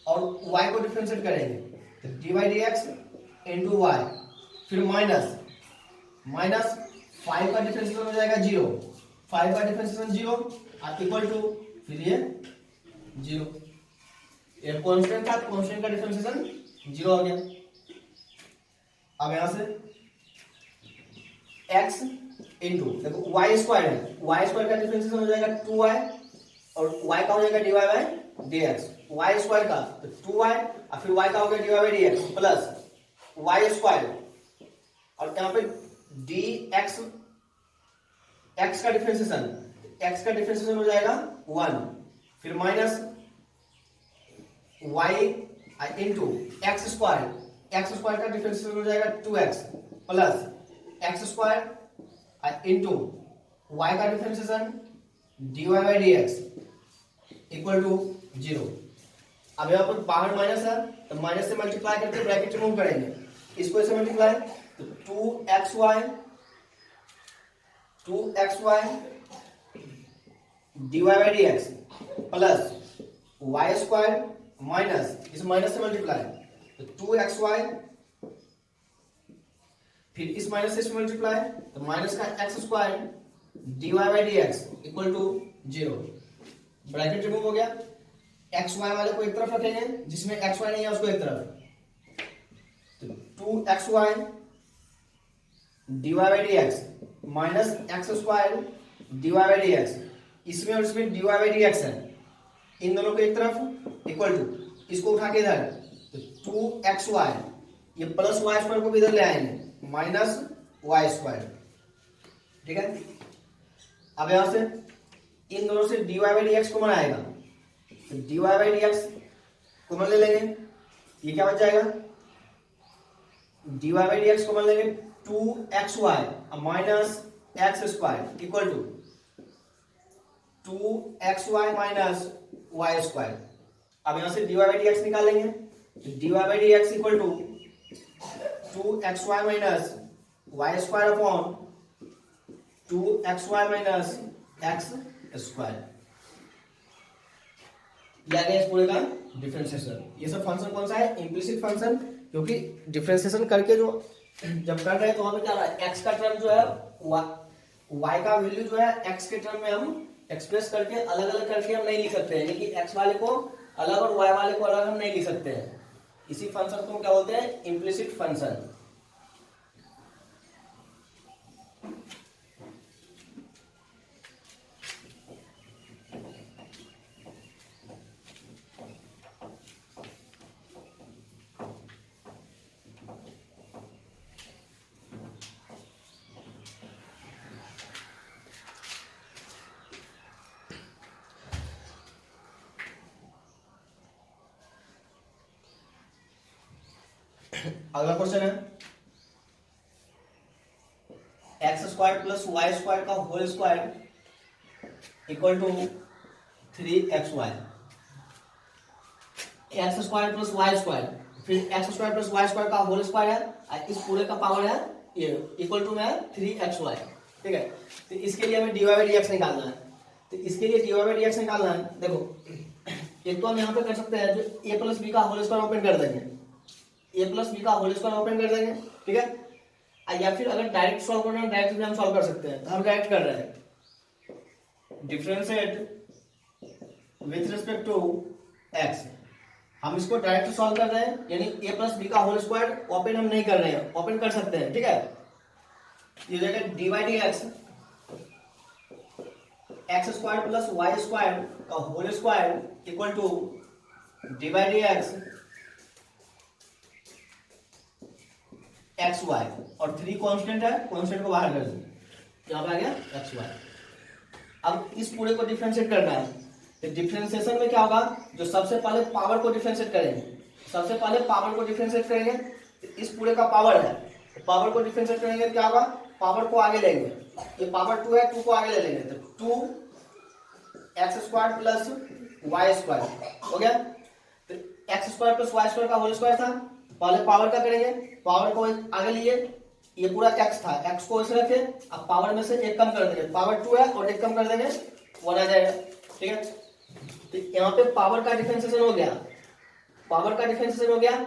और वाई को डिफरेंशिएट करेंगे, तो d by d x into y, फिर माइनस माइनस 5 का डिफरेंशिएशन हो जाएगा 0, 5 का डिफरेंशिएशन 0 और इक्वल टू, फिर ये 0, ये कांस्टेंट था, कांस्टेंट का डिफरेंशिएशन 0 हो गया। अब यहां से x इंटू, देखो वाई स्क्वायर है, वाई स्क्वायर का डिफरेंशिएशन हो जाएगा 2y और y का हो जाएगा dy by dx, y square का तो 2y और फिर y का हो गया dy by dx plus y square, और यहाँ पे dx, x का डिफरेंशिएशन हो जाएगा 1, फिर minus y into x square का डिफरेंशिएशन हो जाएगा 2x plus x square into y का differentiation dy by dx equal to 0। अब यहाँ पर बाहर माइनस है तो माइनस से मल्टीप्लाई करके ब्रैकेट रिमूव करेंगे, इसको ऐसे मल्टीप्लाई तो 2xy dy by dx plus y square minus, इस माइनस से मल्टीप्लाई तो 2xy, फिर इस माइनस से इसमें मल्टीप्लाई तो माइनस का x square dy by dx equal to 0, bracket remove हो गया। एक्स वाई वाले को एक तरफ रखेंगे, जिसमें एक्स वाई नहीं है उसको एक तरफ, तो 2xy dy by dx minus x square dy by dx, इसमें और इसमें dy बाई dx है, इन दोनों को एक तरफ इक्वल टू, इसको उठा के इधर तो 2xy, ये प्लस वाई स्क्वायर को भी इधर ले आएंगे माइनस वाई स्क्वायर, ठीक है। अब यहां से इन दोनों से dy बाई dx कॉमन आएगा, तो dy बाई dx कॉमन ले लेंगे, ये क्या बच जाएगा, dy बाई dx कॉमन लेंगे 2xy minus x square equal to 2xy minus y square. अब यहां से dy बाई dx निकालेंगे, तो dy by dx equal to 2xy minus y square upon 2xy minus x square, ये आ गया इस पूरे का डिफरेंशिएशन। ये सब फंक्शन कौन सा है, इम्प्लिसिट फंक्शन, क्योंकि डिफरेंशिएशन करके जो जब कर रहे हैं तो हमें क्या रहा है, एक्स का टर्म जो है वाई का वैल्यू जो है एक्स के टर्म में हम एक्सप्रेस करके अलग अलग करके हम नहीं लिख सकते हैं, यानी कि एक्स वाले को अलग और वाई वाले को अलग हम नहीं लिख सकते हैं, इसी फंक्शन को हम क्या बोलते हैं, इम्प्लिसिट फंक्शन। अगला क्वेश्चन है x square plus y square का whole square equal to 3xy, x square plus y square, फिर x square plus y square का होल स्क्वायर है और इस पूरे का पावर है ये इक्वल टू में 3xy, ठीक है। तो इसके लिए हमें dy बाई dx निकालना है, तो इसके लिए dy बाई dx निकालना है, देखो एक तो हम यहाँ पे कर सकते हैं, जो a प्लस बी का होल स्क्वायर ओपन कर देंगे, a प्लस बी का होल स्क्वायर ओपन कर देंगे, ठीक है। या फिर अगर डायरेक्ट सॉल्व करना है, डायरेक्ट भी हम सॉल्व कर सकते हैं, तो हम डायरेक्ट कर रहे हैं differentiate with respect to x, हम इसको डायरेक्ट सॉल्व कर रहे हैं, यानी a प्लस बी का होल स्क्वायर ओपन हम नहीं कर रहे हैं, ओपन कर सकते हैं, ठीक है। ये हो जाएगा d by d x, x square plus y square का whole square equal to d by d x x y, और 3 कांस्टेंट है, कांस्टेंट को बाहर कर देंगे, यहाँ पे आ गया एक्स वाई। अब इस पूरे को डिफरेंशिएट करना है, तो डिफरेंशिएशन में क्या होगा, जो सबसे पहले पावर को डिफरेंशिएट करेंगे, सबसे पहले पावर को डिफरेंशिएट करेंगे, तो इस पूरे का पावर है, तो पावर को डिफरेंशिएट करेंगे क्या होगा, पावर को आगे लेंगे, ये पावर 2 है, 2 को आगे ले लेंगे, तो 2 x square plus y square हो गया। तो x square plus y square का होल स्क्वायर था, पहले पावर का करेंगे, पावर को आगे लिए, ये पूरा x था, x को ऐसे रखे, अब पावर में से एक कम कर देंगे, पावर 2 है और एक कम कर देंगे 1 आ जाएगा, ठीक है। तो यहाँ पे पावर का डिफरेंशिएशन हो गया, पावर का डिफरेंशिएशन हो गया,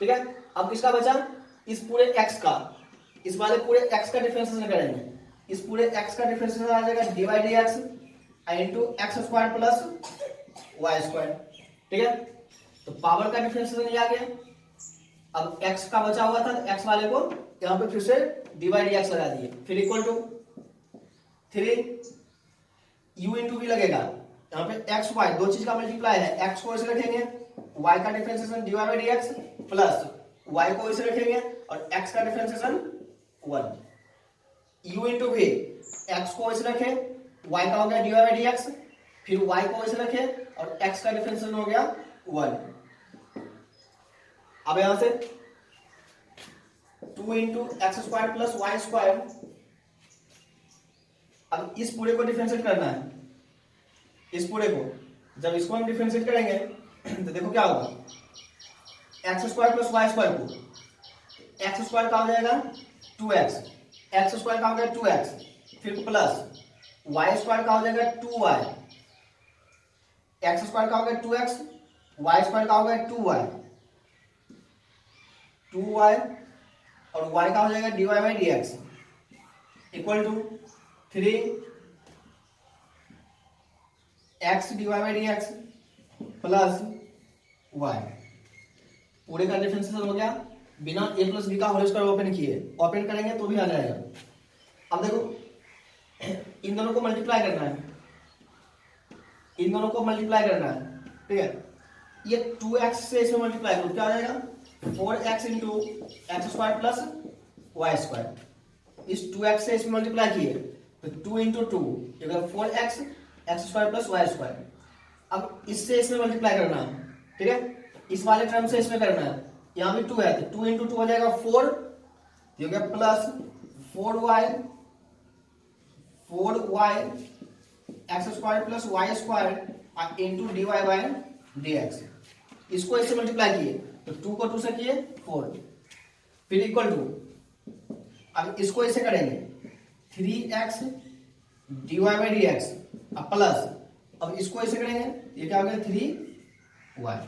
ठीक है। अब किसका बचा, इस पूरे x का, इस वाले पूरे x का डिफरेंशिएशन करेंगे, इस पूरे x का डिफरेंशिएशन आ जाएगा dy dx into x square plus y square, ठीक है। तो पावर का डिफरेंशिएशन ये आ गया। अब x का बचा हुआ था, x वाले को यहाँ पे फिर से dy dx लगा दिए, फिर इक्वल टू 3 u इंटू भी लगेगा, यहाँ पे x y दो चीज का मल्टीप्लाई है, x को ऐसे रखेंगे, y का differentiation dy by dx plus y को ऐसे रखेंगे और x का डिफरेंशिएशन 1 u इंटू भी x को ऐसे रखे, y का हो गया dy बाई dx, फिर y को ऐसे रखे और x का डिफरेंशिएशन हो गया 1। अब यहां से 2 into x square plus y square, अब इस पूरे को डिफरेंशिएट करना है, इस पूरे को जब इसको हम डिफरेंशिएट करेंगे तो देखो क्या होगा, x square plus y square को, एक्स स्क्वायर का हो जाएगा 2x, एक्स स्क्वायर का हो गया 2x, फिर प्लस वाई स्क्वायर का हो जाएगा 2y, एक्स स्क्वायर का हो गया 2x, वाई स्क्वायर का हो गया 2y और y का हो जाएगा dy by dx equal to 3x dy by dx plus y, पूरे का डिफरेंशिएशन हो गया बिना a प्लस बी का होल स्क्वायर ओपन किए, ओपन करेंगे तो भी आ जाएगा। अब देखो इन दोनों को मल्टीप्लाई करना है, इन दोनों को मल्टीप्लाई करना है, ठीक है। ये 2x से इसमें मल्टीप्लाई करो, क्या आ जाएगा 4x into x square plus y square, इस 2x से इसमें मल्टीप्लाई किए तो 2 into 2 4x x square plus y square. अब इससे इसमें मल्टीप्लाई करना है, ठीक है, इस वाले टर्म से इसमें करना है, यहाँ भी 2 है तो 2 इंटू 2 हो जाएगा 4, ये हो गया plus 4y x square plus y square into d y by d x, इसको इससे मल्टीप्लाई किए तो 2 को 2 से किए 4, फिर इक्वल टू, अब इसको ऐसे करेंगे 3x dy by d x, अब प्लस, अब इसको ऐसे करेंगे, ये क्या हो गया 3y,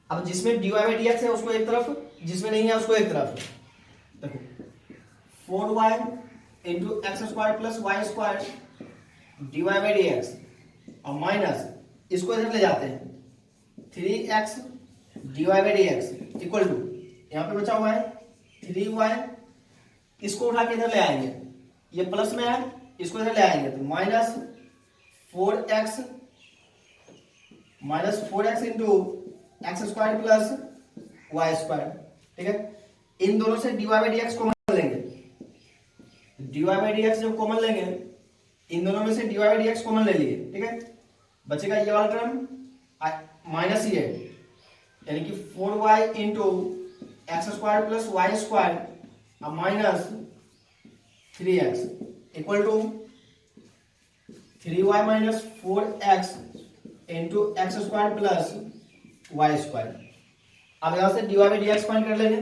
अब जिसमें dy बाई डी एक्स है उसको एक तरफ, जिसमें नहीं है उसको एक तरफ, देखो 4y into x square plus y square dy by d x और माइनस इसको इधर ले जाते हैं 3x dy by d x equal to, यहाँ पे बचा हुआ है 3y, इसको उठा के इधर ले आएंगे, ये प्लस में है इसको इधर ले आएंगे तो -4x into x square plus y square, ठीक है। इन दोनों से dy by d x common लेंगे, dy बाई डी एक्स जब कॉमन लेंगे, इन दोनों में से dy by d x common ले लिए, ठीक है, बचेगा ये वाला टर्म माइनस ये, यानी कि 4y into x square plus y square minus 3x equal to 3y minus 4x into x square plus y square. अब यहां से dy by d x find कर लेंगे,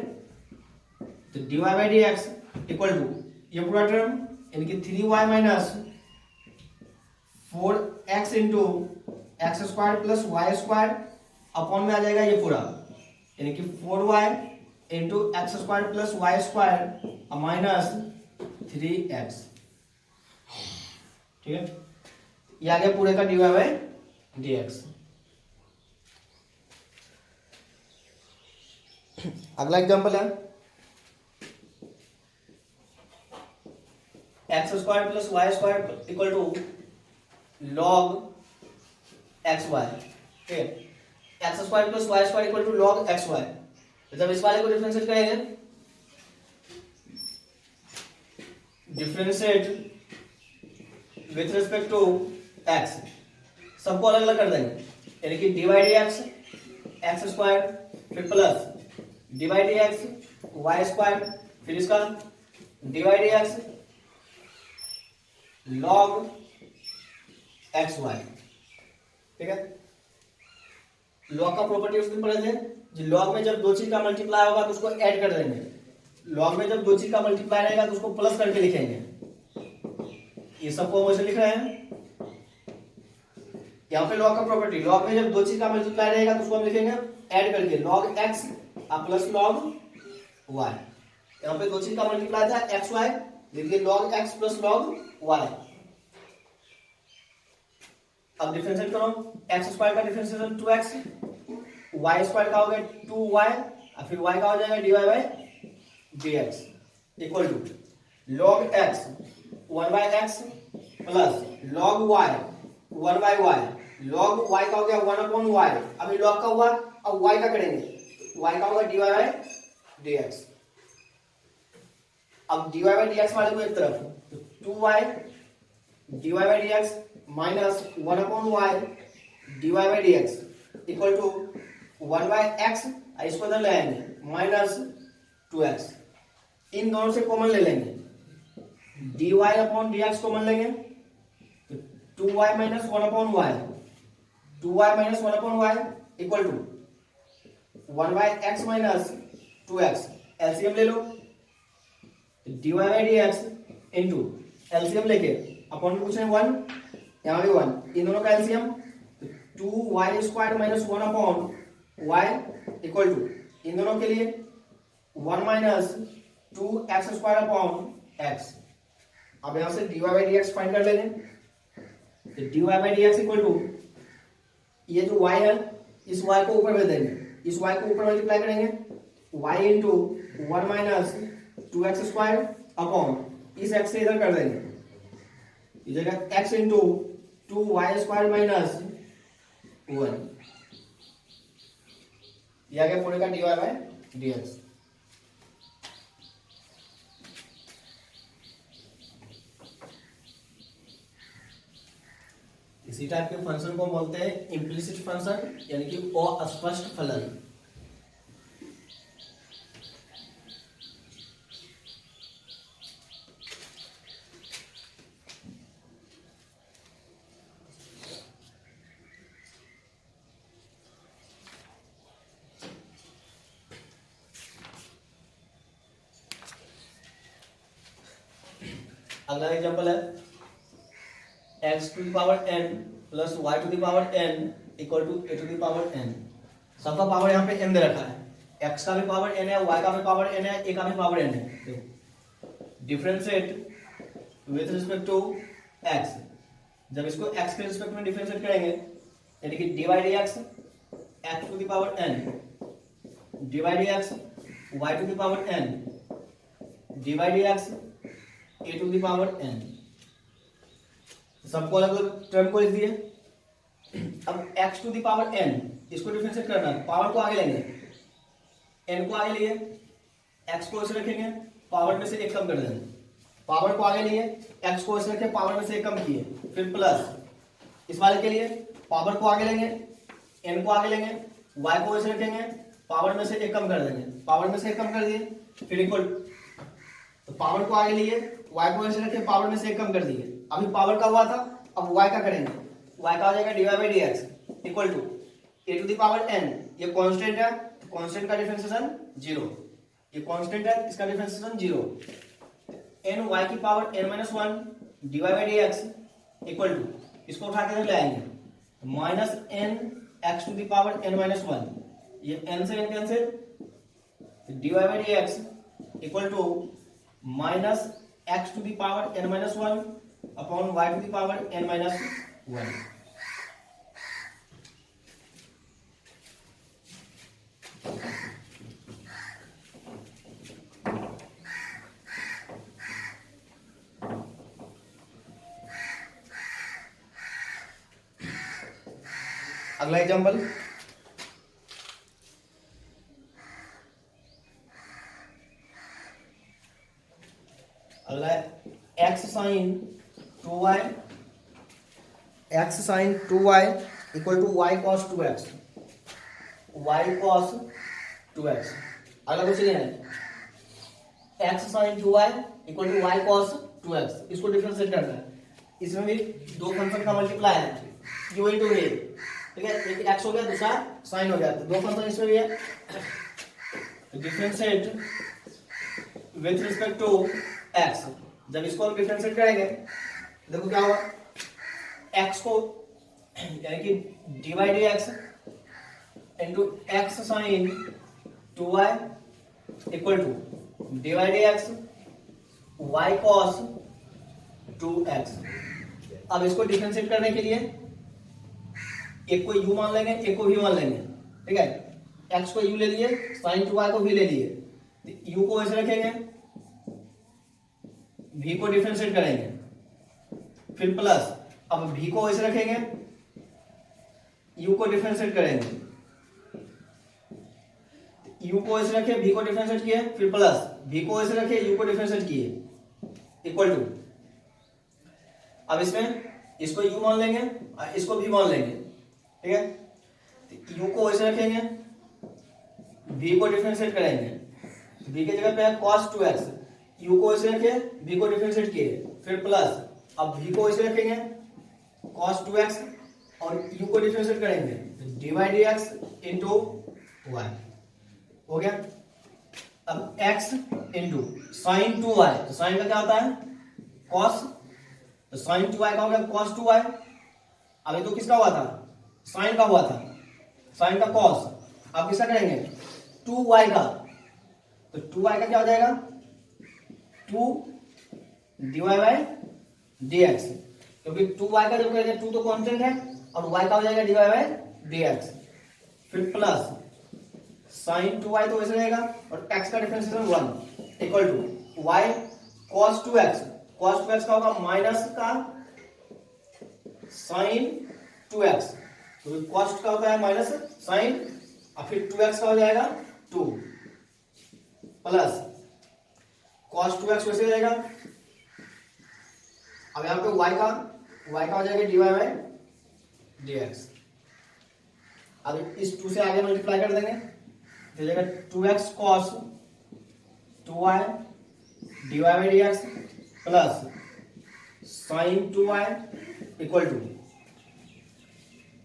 तो dy by d x equal to ये पूरा term यानी कि 3y minus 4x into x square plus y square upon में आ जाएगा ये पूरा, यानी कि 4y into x square plus y square minus 3x, ठीक है, ये आ गया पूरे का dy बाई dx। अगला एग्जांपल है x square plus y square equal to log x y, ठीक है, x square plus y square equal to log x y. तो जब इस वाले को डिफरेंशिएट करेंगे, differentiate with respect to x, सबको अलग अलग कर देंगे, यानी कि d by d x square फिर plus d by d x y square, फिर इसका d by d x log x y, ठीक है। लॉग का प्रॉपर्टी उस दिन पढ़े थे, जो लॉग में जब दो चीज का मल्टीप्लाई होगा तो उसको ऐड कर देंगे, लॉग में जब दो चीज का मल्टीप्लाई रहेगा तो उसको प्लस करके लिखेंगे, ये सबको हम ऐसे लिख रहे हैं यहाँ पे लॉग का प्रॉपर्टी, लॉग में जब दो चीज का मल्टीप्लाई रहेगा तो उसको हम लिखेंगे ऐड करके log x plus log y. यहाँ पे दो चीज का मल्टीप्लाई था एक्स वाई, देखिए log x plus log y. अब डिफरेंशिएट करो, एक्स स्क्वायर का डिफरेंशिएशन 2x, वाई स्क्वायर का हो गया 2y और फिर y का हो जाएगा dy by dx equal to log x 1/x plus log y 1/y, log y का हो गया 1/y। अभी लॉग का हुआ, अब y का करेंगे, y का होगा dy बाई dx। अब dy बाई dx वाले को एक तरफ, तो 2y dy by dx minus 1/y dy by dx equal to 1/x, इसको इधर ले आएंगे माइनस 2x, इन दोनों से कॉमन ले लेंगे, dy अपॉन dx कॉमन लेंगे तो 2y minus 1/y, 2y minus 1/y equal to 1/x minus 2x। LCM ले लो, dy by dx into LCM लेके अपॉन में पूछ रहे 1, यहाँ भी 1, इन दोनों का LCM 2y square minus 1/y equal to इन दोनों के लिए 1 minus 2x square upon x। अब यहां से dy बाई dx फाइंड कर लेंगे, तो dy by dx equal to ये जो y है इस y को ऊपर भेज देंगे, इस y को ऊपर मल्टीप्लाई करेंगे y into 1 minus 2x square upon इस x से इधर कर देंगे, इस जगह x into 2y square minus 1, ये आ गया पूरे का dy बाई dx। इसी टाइप के फंक्शन को बोलते हैं इम्प्लिसिट फंक्शन, यानी कि अस्पष्ट फलन। अगला एग्जांपल है x to the power n plus y to the power n equal to a to the power n। सबका पावर यहाँ पे n दे रखा है, x का भी पावर n है, y का भी पावर n है, a का भी पावर n है। Differentiate with respect to x, जब इसको x के रिस्पेक्ट में डिफरेंशिएट करेंगे यानी कि dy dx x to the power n dy dx y to the power n dy dx a to the power n, सबको अलग अलग टर्म को लिख दिए। अब x to the power n इसको डिफरेंशिएट करना है, पावर को आगे लेंगे, n को आगे लिए, x को ऐसे रखेंगे, पावर में से एक कम कर देंगे, पावर को आगे लिए, x को ऐसे रखे, पावर में से एक कम किए, फिर प्लस इस वाले के लिए पावर को आगे लेंगे, n को आगे लेंगे, y को ऐसे रखेंगे, पावर में से एक कम कर देंगे, पावर में से एक कम कर दिए, फिर इक्वल, तो पावर को आगे लिए, y को ऐसे रखे, पावर में से एक कम कर दिए। अभी पावर का हुआ था, अब y का करेंगे, y का हो जाएगा dy by dx equal to a to the power n, ये कांस्टेंट है, कांस्टेंट का डिफरेंशिएशन 0, ये कांस्टेंट है, इसका डिफरेंशिएशन 0, n y की power n minus 1 dy by dx equal to, इसको उठा के ले आएंगे minus n x to the power n minus 1, ये n से n cancel, dy by dx equal to minus x to the power n minus 1 upon y to the power n minus 1। अगला example, अगला x sine 2y, x sine 2y equal to y cos 2x, y cos 2x। अगला question है x sine 2y equal to y cos 2x, इसको differentiate करना है। इसमें भी दो फंक्शन का मल्टीप्लाई है, u इंटू a, ठीक है, एक x हो गया, दूसरा साइन हो गया, तो दो फंक्शन इसमें भी है। Differentiate with respect to x, जब इसको हम डिफरेंशिएट करेंगे देखो क्या होगा, x को यानी कि d by d x into x sine 2y equal to d by d x y cos 2x। अब इसको डिफरेंशिएट करने के लिए एक को u मान लेंगे, एक को v मान लेंगे, ठीक है। x को u ले लिए, sin 2y को v ले लिए, u को ऐसे रखेंगे, v को डिफरेंशिएट करेंगे, फिर प्लस, अब v को ऐसे रखेंगे, u को डिफरेंशिएट करेंगे, u को ऐसे रखे, v को डिफरेंशिएट किए, फिर प्लस, v को ऐसे रखे, u को डिफरेंशिएट किए, इक्वल टू। अब इसमें इसको u मान लेंगे, इसको v मान लेंगे, ठीक है। तो u को ऐसे रखेंगे, v को डिफरेंशिएट करेंगे, v की जगह पे है cos 2x, u को ऐसे रखे, v को डिफरेंशिएट किए, फिर प्लस, अब v को ऐसे रखेंगे cos 2x और u को डिफरेंशिएट करेंगे d by d x into y, हो गया। अब x इंटू साइन 2y, तो साइन का क्या होता है cos, तो साइन 2y का हो गया cos 2y। अभी तो किसका हुआ था, साइन का हुआ था, साइन का cos, अब किसका करेंगे 2y का, तो 2y का क्या हो जाएगा 2 dy बाई dx, क्योंकि 2y का जब करेंगे 2 तो कांस्टेंट है और y का हो जाएगा dy बाई dx, फिर प्लस साइन 2y तो वैसे रहेगा और x का differentiation 1 equal to y cos 2x, cos 2x का होगा माइनस का साइन 2x, तो cos का होता है माइनस साइन, और फिर 2x का हो जाएगा 2 प्लस cos 2x वैसे रहेगा। अब यहाँ पे y का हो जाएगा dy बाई dx। अब इस 2 से आगे मल्टीप्लाई कर देंगे, तो जाएगा 2x cos 2y dy by dx plus sine 2y equal to,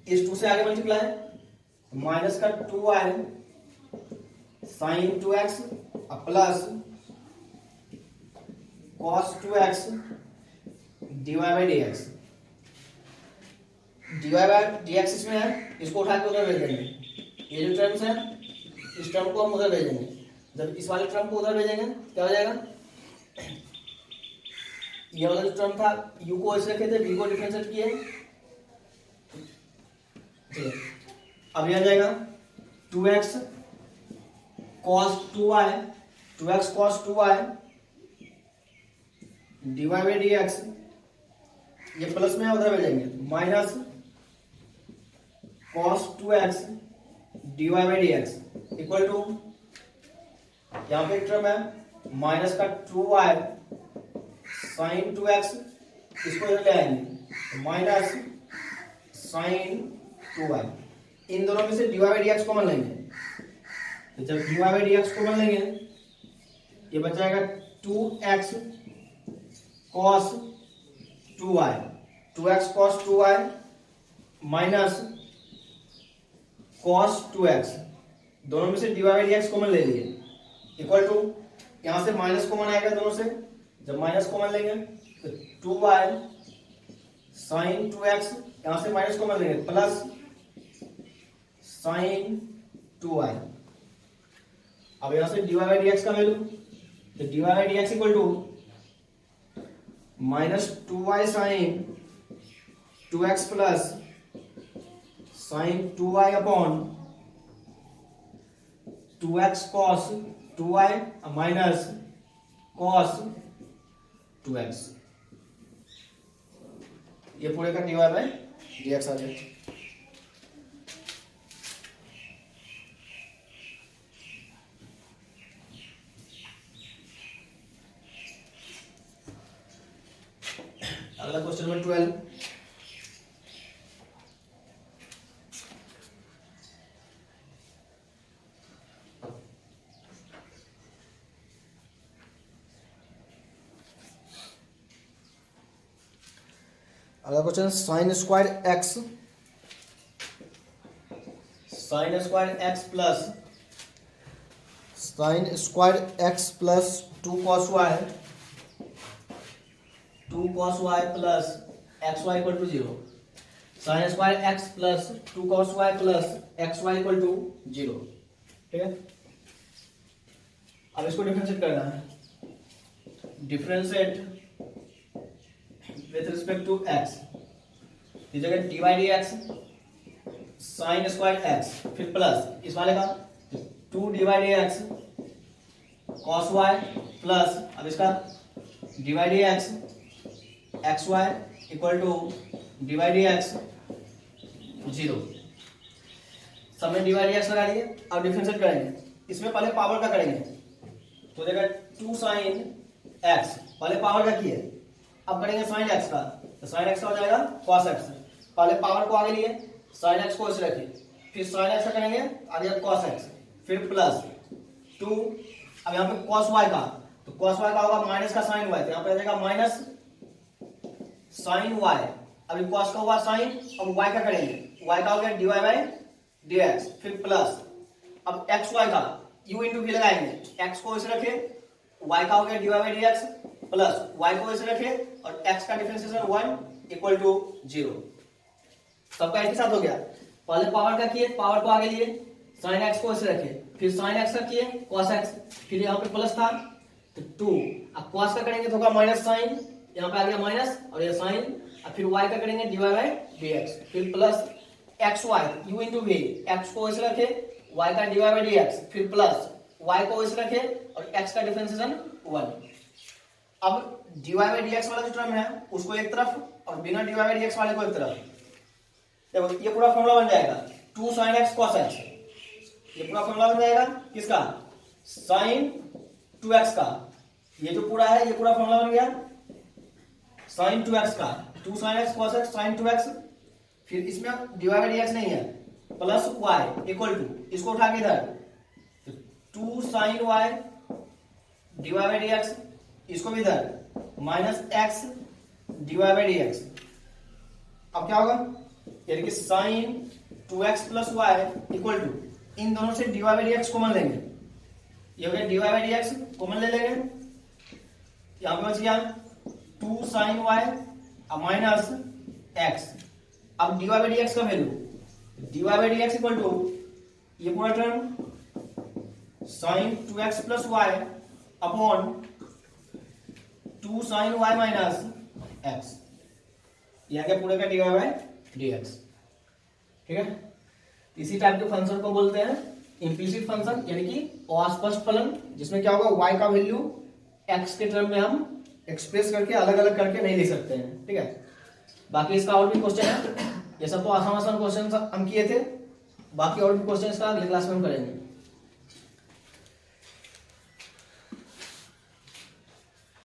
इस 2 से आगे मल्टीप्लाई, माइनस का 2y sine 2x plus cos 2x dy by dx, dy by dx इसमें है, इसको उठा के उधर भेज देंगे, ये जो टर्म्स है इस टर्म को हम उधर भेजेंगे, जब इस वाले टर्म को उधर भेजेंगे क्या हो जाएगा, ये वाला जो टर्म था u को ऐसे रखे थे, v को डिफरेंशिएट किए, ठीक है। अब ये आ जाएगा 2x cos 2y, 2x cos 2y dy by dx, ये प्लस में उधर भेजेंगे, minus cos 2x dy by dx equal to, यहाँ पे एक टर्म है माइनस का 2y साइन 2x, इसको इधर ले आएंगे माइनस साइन 2y, इन दोनों में से dy बाई dx कॉमन लेंगे, तो जब dy बाई dx कॉमन लेंगे ये बच जाएगा 2x cos 2y, 2x cos 2y minus cos 2x, दोनों में से dy बाई dx कॉमन ले लिए, इक्वल टू, यहां से माइनस कॉमन आएगा दोनों से, जब माइनस कॉमन लेंगे तो 2y साइन 2x, यहां से माइनस कॉमन लेंगे प्लस साइन 2y। अब यहां से dy बाई dx का वैल्यू, तो dy by dx equal to minus 2y sine 2x plus sine 2y upon 2x cos 2y minus cos 2x, ये पूरे का dy बाई dx आ जाए। अगला क्वेश्चन नंबर 12, अगला question sine square x, sine square x plus sine square x plus 2 cos y, 2 cos y plus x y equal to 0। Sine square x plus 2 cos y plus x y equal to 0। ठीक है, अब इसको differentiate करना है। Differentiate with respect to x, इस जगह d by d x sine square x, फिर plus इस वाले का 2 d by d x cos y plus अब इसका d by d x x y equal to d by d x 0। सब में डी बाई डी एक्स लगा दिए। अब डिफरेंशिएट करेंगे, इसमें पहले पावर का करेंगे तो देखा 2 साइन एक्स, पहले पावर का किए, अब करेंगे साइन एक्स का, तो साइन एक्स का हो जाएगा कॉस एक्स। पहले पावर को आगे लिए, साइन एक्स को इसे रखे, फिर साइन एक्स का करेंगे आगे कॉस एक्स, फिर प्लस 2, अब यहाँ पे कॉस वाई का, तो कॉस वाई का होगा माइनस का साइन वाई, तो यहाँ पे आ जाएगा माइनस साइन वाई। अभी कॉस का हुआ साइन, अब वाई का करेंगे, वाई का हो गया d y by d x, फिर प्लस अब एक्स वाई का u इंटू वी लगाएंगे, x को इसे रखे, y का हो गया d y by d x plus y को इसे रखे और x का डिफरेंशिएशन 1 इक्वल टू 0। सबका एक ही साथ हो गया। पहले पावर का किए, पावर को आगे लिए, साइन x को इसे रखे, फिर साइन x का किए cos x, फिर यहाँ पे प्लस था तो 2, अब cos का करेंगे तो होगा माइनस साइन, यहाँ पे आ गया माइनस और ये साइन, अब फिर y का करेंगे d y by d x, फिर plus x y u into v, x को इसे रखे, y का d y by d x, फिर प्लस y को इसे रखे और x का डिफरेंशिएशन 1। अब d y by d x वाला जो टर्म है उसको एक तरफ और बिना d y by d x वाले को एक तरफ। देखो ये पूरा फॉर्मूला बन जाएगा 2 sin x cos x, ये पूरा फॉर्मूला बन जाएगा किसका, sin 2x का। ये जो पूरा है ये पूरा फॉर्मूला बन गया sin 2x का, 2 sin x cos x sin 2x, फिर इसमें d y by d x नहीं है, प्लस y इक्वल टू, इसको उठा के इधर 2 sin y d y by d x, इसको भी इधर minus x d y by d x. अब क्या होगा, यानी कि sine 2x plus y equal to, इन दोनों से d y by d x common लेंगे, ये हो गया d y by d x common ले लेंगे, यहां पे बच गया 2 साइन वाई माइनस x। अब d y by d x का value, d y by d x equal to ये पूरा term sine 2x plus y upon 2 sine y minus x, यह क्या पूरे का d y by d x. ठीक है, इसी टाइप के फंक्शन को बोलते हैं इम्प्लिसिट फंक्शन, यानी कि अस्पष्ट फलन, जिसमें क्या होगा y का वैल्यू x के टर्म में हम एक्सप्रेस करके अलग अलग करके नहीं लिख सकते हैं। ठीक है, बाकी इसका और भी क्वेश्चन है, ये सब तो आसान आसान क्वेश्चन हम किए थे, बाकी और भी क्वेश्चन इसका अगले क्लास में हम करेंगे।